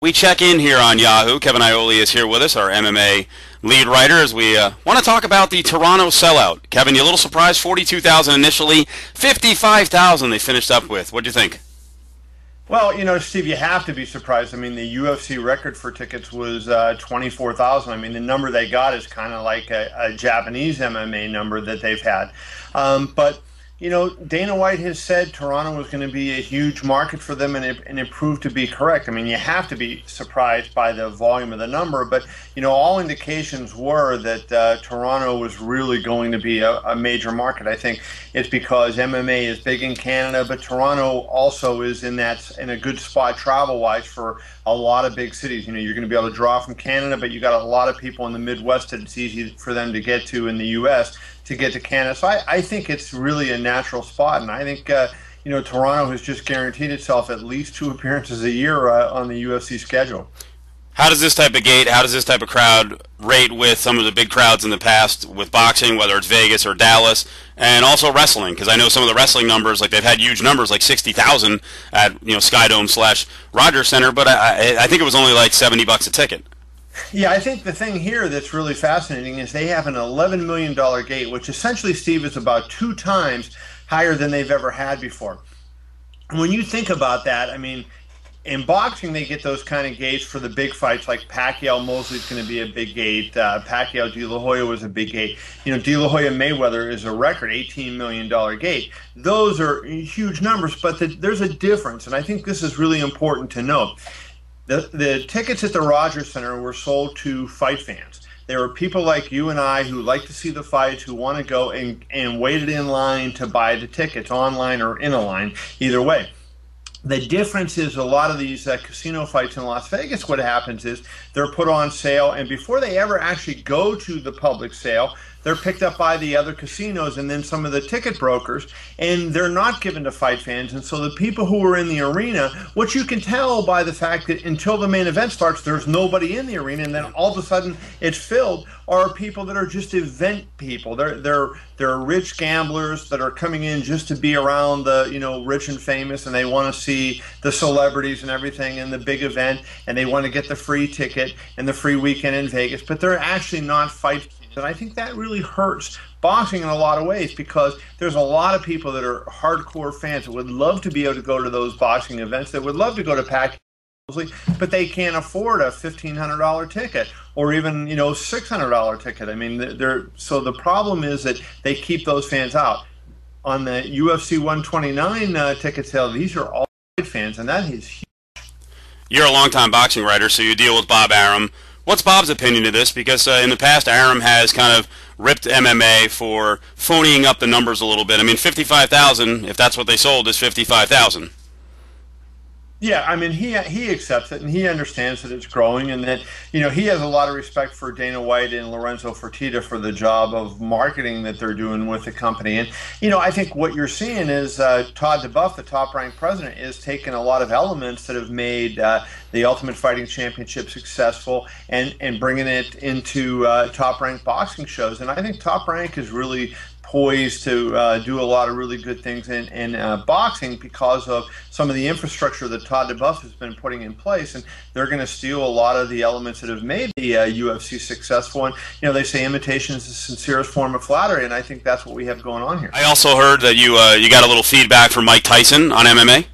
We check in here on Yahoo. Kevin Iole is here with us, our MMA lead writer, as we want to talk about the Toronto sellout. Kevin, you a little surprised? 42,000 initially, 55,000 they finished up with. What do you think? Well, Steve, you have to be surprised. I mean, the UFC record for tickets was 24,000. I mean, the number they got is kind of like a Japanese MMA number that they've had. But Dana White has said Toronto was going to be a huge market for them, and it proved to be correct. I mean, you have to be surprised by the volume of the number, but, all indications were that Toronto was really going to be a major market. I think it's because MMA is big in Canada, but Toronto also is in a good spot travel-wise for a lot of big cities. You're going to be able to draw from Canada, but you got a lot of people in the Midwest that it's easy for them to get to in the U.S. to get to Canada. So I think it's really a natural spot, and I think Toronto has just guaranteed itself at least 2 appearances a year on the UFC schedule. How does this type of crowd rate with some of the big crowds in the past with boxing, whether it's Vegas or Dallas, and also wrestling? Because I know some of the wrestling numbers, like they've had huge numbers, like 60,000 at Skydome / Rogers Center, but I think it was only like $70 a ticket. Yeah, I think the thing here that's really fascinating is they have an $11 million gate, which essentially, Steve, is about 2 times higher than they've ever had before. When you think about that, I mean, in boxing, they get those kind of gates for the big fights, like Pacquiao-Mosley's going to be a big gate. Pacquiao-De La Hoya was a big gate. De La Hoya-Mayweather is a record $18 million gate. Those are huge numbers, but there's a difference, and I think this is really important to note. The tickets at the Rogers Center were sold to fight fans. There were people like you and I who like to see the fights, who want to go and waited in line to buy the tickets, online or in a line, either way. The difference is a lot of these casino fights in Las Vegas, what happens is they're put on sale, and before they ever actually go to the public sale, they're picked up by the other casinos and then some of the ticket brokers, and they're not given to fight fans. And so the people who are in the arena, which you can tell by the fact that until the main event starts, there's nobody in the arena, and then all of a sudden it's filled, are people that are just event people. They're rich gamblers that are coming in just to be around the rich and famous, and they want to see the celebrities and everything in the big event, and they want to get the free ticket and the free weekend in Vegas, but they're actually not fight fans. And I think that really hurts boxing in a lot of ways, because there's a lot of people that are hardcore fans that would love to be able to go to those boxing events, that would love to go to Pacquiao, but they can't afford a $1,500 ticket or even $600 ticket. I mean, so the problem is that they keep those fans out. On the UFC 129 ticket sale, these are all fans, and that is huge. You're a longtime boxing writer, so you deal with Bob Arum. What's Bob's opinion of this? Because in the past, Arum has kind of ripped MMA for phoning up the numbers a little bit. I mean, 55,000, if that's what they sold, is 55,000. Yeah, I mean, he accepts it, and he understands that it's growing, and that he has a lot of respect for Dana White and Lorenzo Fertitta for the job of marketing that they're doing with the company. And I think what you're seeing is Todd DeBuff, the top-ranked president, is taking a lot of elements that have made the Ultimate Fighting Championship successful and bringing it into top-ranked boxing shows. And I think Top Rank is really poised to do a lot of really good things in boxing because of some of the infrastructure that Todd DeBuff has been putting in place, and they're going to steal a lot of the elements that have made the UFC successful. And they say imitation is the sincerest form of flattery, and I think that's what we have going on here. I also heard that you got a little feedback from Mike Tyson on MMA.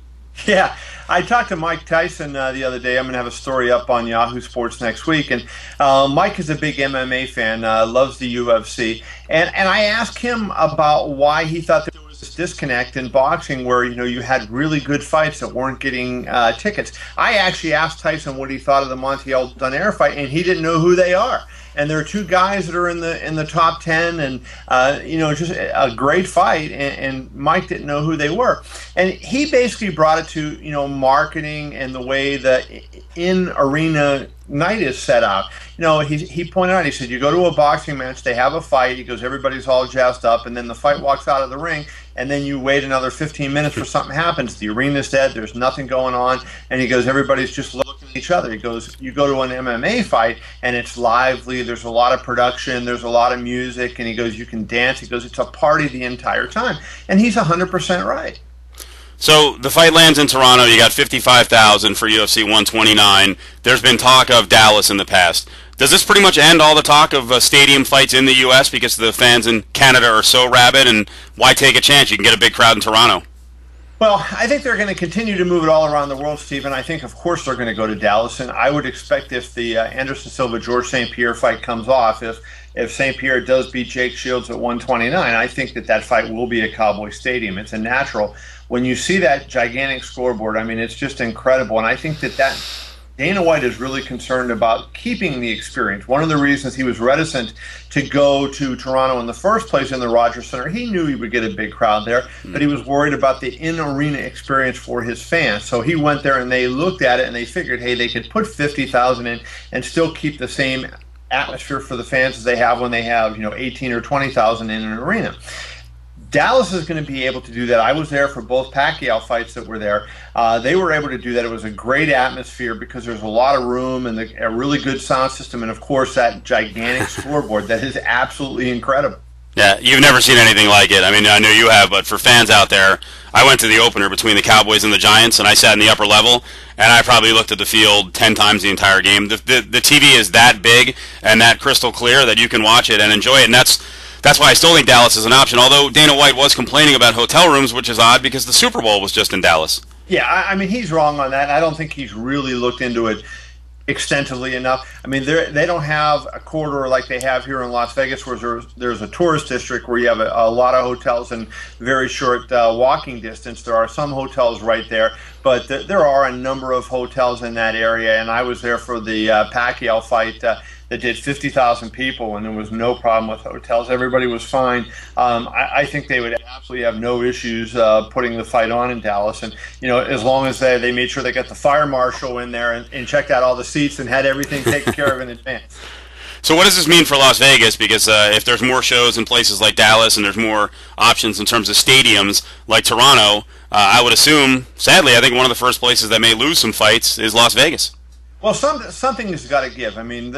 Yeah. I talked to Mike Tyson the other day. I'm going to have a story up on Yahoo Sports next week. And Mike is a big MMA fan, loves the UFC. And I asked him about why he thought there was this disconnect in boxing where, you had really good fights that weren't getting tickets. I actually asked Tyson what he thought of the Montiel Donaire fight, and he didn't know who they are. And there are 2 guys that are in the top 10, and just a great fight. And Mike didn't know who they were, and he basically brought it to marketing and the way the in-arena night is set up. He pointed out, he said, you go to a boxing match, they have a fight, he goes, everybody's all jazzed up, and then the fight walks out of the ring, and then you wait another 15 minutes for something happens. The arena's dead, there's nothing going on, and he goes, everybody's just looking at each other. He goes, you go to an MMA fight, and it's lively, there's a lot of production, there's a lot of music, and he goes, you can dance. He goes, it's a party the entire time. And he's 100% right. So the fight lands in Toronto. You got 55,000 for UFC 129. There's been talk of Dallas in the past. Does this pretty much end all the talk of stadium fights in the U.S. because the fans in Canada are so rabid? And why take a chance? You can get a big crowd in Toronto. Well, I think they're going to continue to move it all around the world, Steve, and I think, of course, they're going to go to Dallas. And I would expect if the Anderson Silva-George St. Pierre fight comes off, if St. Pierre does beat Jake Shields at 129, I think that fight will be at Cowboys Stadium. It's a natural. When you see that gigantic scoreboard, I mean, it's just incredible. And I think that Dana White is really concerned about keeping the experience. One of the reasons he was reticent to go to Toronto in the first place in the Rogers Center, he knew he would get a big crowd there, but he was worried about the in-arena experience for his fans. So he went there and they looked at it and they figured, hey, they could put 50,000 in and still keep the same atmosphere for the fans as they have when they have 18 or 20,000 in an arena. Dallas is going to be able to do that. I was there for both Pacquiao fights that were there. They were able to do that. It was a great atmosphere because there's a lot of room and a really good sound system, and of course that gigantic scoreboard that is absolutely incredible. Yeah, you've never seen anything like it. I mean, I know you have, but for fans out there, I went to the opener between the Cowboys and the Giants, and I sat in the upper level, and I probably looked at the field 10 times the entire game. The TV is that big and that crystal clear that you can watch it and enjoy it, and that's why I still think Dallas is an option, although Dana White was complaining about hotel rooms, which is odd because the Super Bowl was just in Dallas. Yeah, I mean, he's wrong on that. I don't think he's really looked into it extensively enough. I mean, they don't have a corridor like they have here in Las Vegas where there's a tourist district where you have a lot of hotels in very short walking distance. There are some hotels right there, but there are a number of hotels in that area, and I was there for the Pacquiao fight that did 50,000 people, and there was no problem with hotels. Everybody was fine. I think they would absolutely have no issues putting the fight on in Dallas. And, as long as they made sure they got the fire marshal in there and checked out all the seats and had everything taken care of in advance. So what does this mean for Las Vegas? Because if there's more shows in places like Dallas and there's more options in terms of stadiums like Toronto, I would assume, sadly, I think one of the first places that may lose some fights is Las Vegas. Well, something has got to give. I mean,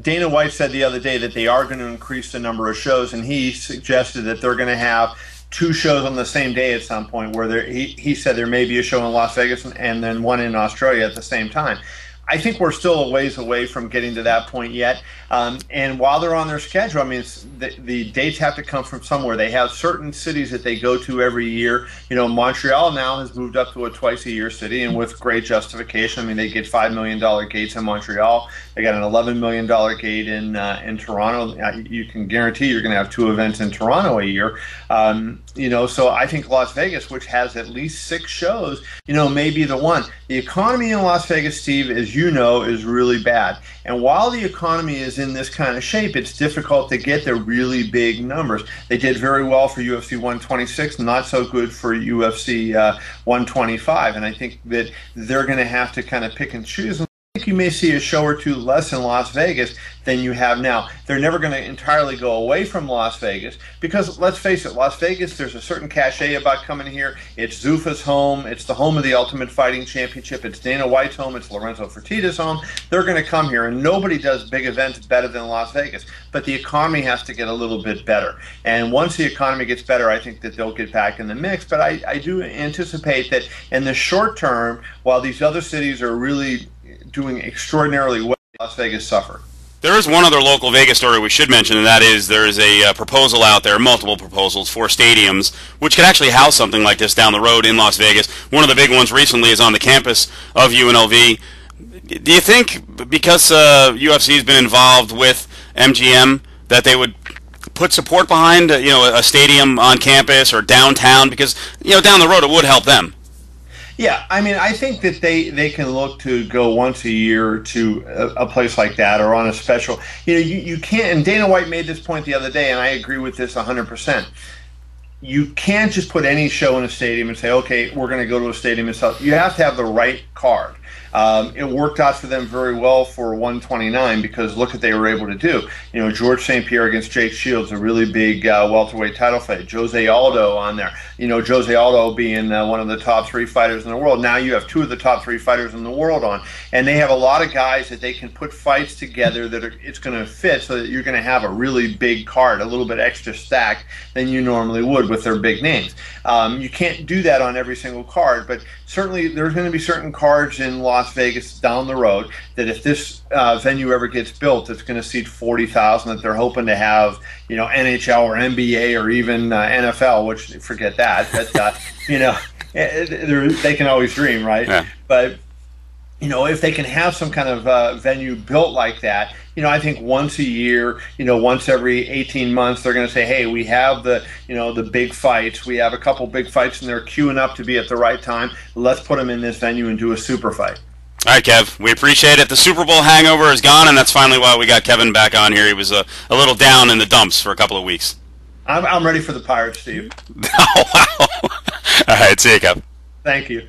Dana White said the other day that they are going to increase the number of shows, and he suggested that they're going to have 2 shows on the same day at some point, where he said there may be a show in Las Vegas and then one in Australia at the same time. I think we're still a ways away from getting to that point yet. And while they're on their schedule, I mean, the dates have to come from somewhere. They have certain cities that they go to every year. Montreal now has moved up to a twice-a-year city, and with great justification. I mean, they get $5 million gates in Montreal. They got an $11 million gate in Toronto. You can guarantee you're going to have 2 events in Toronto a year. So I think Las Vegas, which has at least 6 shows, may be the one. The economy in Las Vegas, Steve, as you know, is really bad. And while the economy is in this kind of shape, it's difficult to get the really big numbers. They did very well for UFC 126, not so good for UFC 125. And I think that they're going to have to kind of pick and choose. I think you may see a show or 2 less in Las Vegas than you have now. They're never going to entirely go away from Las Vegas because, let's face it, Las Vegas, there's a certain cachet about coming here. It's Zuffa's home. It's the home of the Ultimate Fighting Championship. It's Dana White's home. It's Lorenzo Fertitta's home. They're going to come here, and nobody does big events better than Las Vegas. But the economy has to get a little bit better. And once the economy gets better, I think that they'll get back in the mix. But I do anticipate that in the short term, while these other cities are really doing extraordinarily well, Las Vegas suffer. There is one other local Vegas story we should mention, and that is there is a proposal out there, multiple proposals for stadiums, which could actually house something like this down the road in Las Vegas. One of the big ones recently is on the campus of UNLV. Do you think, because UFC has been involved with MGM, that they would put support behind a stadium on campus or downtown? Because down the road it would help them. Yeah, I mean, I think that they can look to go once a year to a place like that or on a special. You can't, and Dana White made this point the other day, and I agree with this 100%. You can't just put any show in a stadium and say, okay, we're going to go to a stadium and sell. You have to have the right card. It worked out for them very well for 129 because look what they were able to do. George St. Pierre against Jake Shields, a really big welterweight title fight. Jose Aldo on there. Jose Aldo being one of the top 3 fighters in the world. Now you have 2 of the top 3 fighters in the world on, and they have a lot of guys that they can put fights together that it's going to fit, so that you're going to have a really big card, a little bit extra stacked than you normally would with their big names. You can't do that on every single card, but certainly there's going to be certain cards in Las Vegas down the road that if this venue ever gets built, it's going to seat 40,000, that they're hoping to have, NHL or NBA or even NFL, which forget that, but, they can always dream, right? Yeah. But, if they can have some kind of venue built like that, I think once a year, once every 18 months, they're going to say, hey, we have the big fights. We have a couple big fights, and they're queuing up to be at the right time. Let's put them in this venue and do a super fight. All right, Kev, we appreciate it. The Super Bowl hangover is gone, and that's finally why we got Kevin back on here. He was a little down in the dumps for a couple of weeks. I'm ready for the Pirates, Steve. Oh, wow. All right, see you, Kev. Thank you.